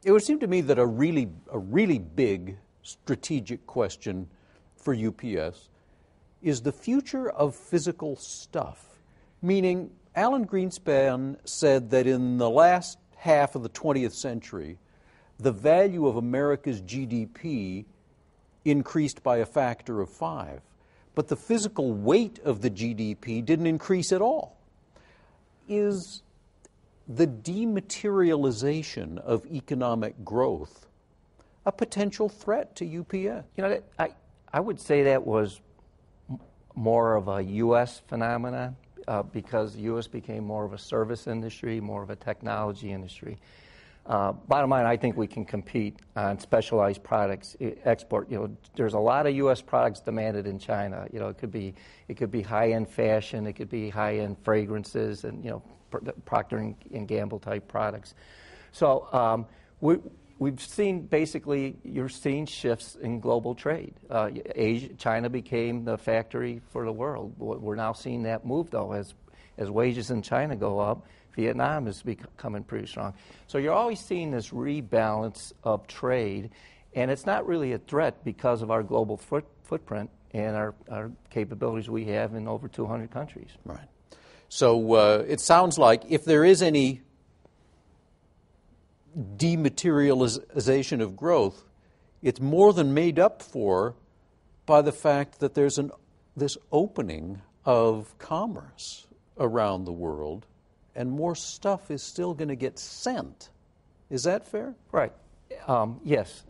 It would seem to me that a really big strategic question for UPS is the future of physical stuff. Meaning, Alan Greenspan said that in the last half of the 20th century, the value of America's GDP increased by a factor of 5. But the physical weight of the GDP didn't increase at all. Is the dematerialization of economic growth a potential threat to UPS? You know, I would say that was more of a U.S. phenomenon because the U.S. became more of a service industry, more of a technology industry. Bottom line, I think we can compete on specialized products, export. You know, there's a lot of U.S. products demanded in China. You know, it could be high-end fashion, it could be high-end fragrances, and Procter and Gamble type products. So we've seen basically you're seeing shifts in global trade. China became the factory for the world. We're now seeing that move though as wages in China go up. Vietnam is becoming pretty strong. So you're always seeing this rebalance of trade, and it's not really a threat because of our global footprint and our capabilities we have in over 200 countries. Right. So it sounds like if there is any dematerialization of growth, it's more than made up for by the fact that there's this opening of commerce around the world, and more stuff is still going to get sent. Is that fair? Right. Yes.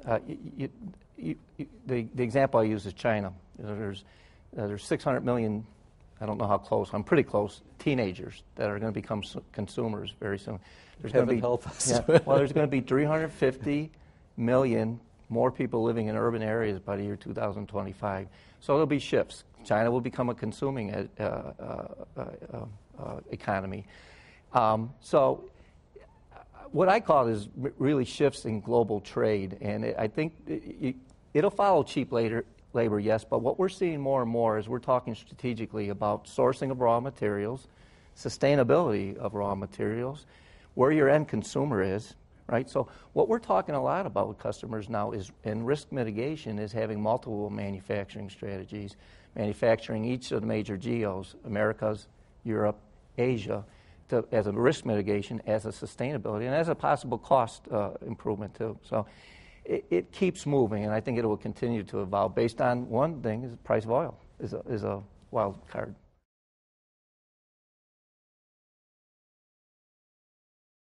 The example I use is China. There's 600 million, I don't know how close, I'm pretty close, teenagers that are going to become consumers very soon. There's going to be, help us. Well, there's going to be 350 million more people living in urban areas by the year 2025. So there'll be shifts. China will become a consuming economy. So what I call is really shifts in global trade, and I think it'll follow cheap labor, yes, but what we're seeing more and more is we're talking strategically about sourcing of raw materials, sustainability of raw materials, where your end consumer is, right? So what we're talking a lot about with customers now is, in risk mitigation, is having multiple manufacturing strategies, manufacturing each of the major geos, Americas, Europe, Asia, as a risk mitigation, as a sustainability, and as a possible cost improvement too. So it keeps moving, and I think it will continue to evolve based on one thing: is the price of oil is a wild card.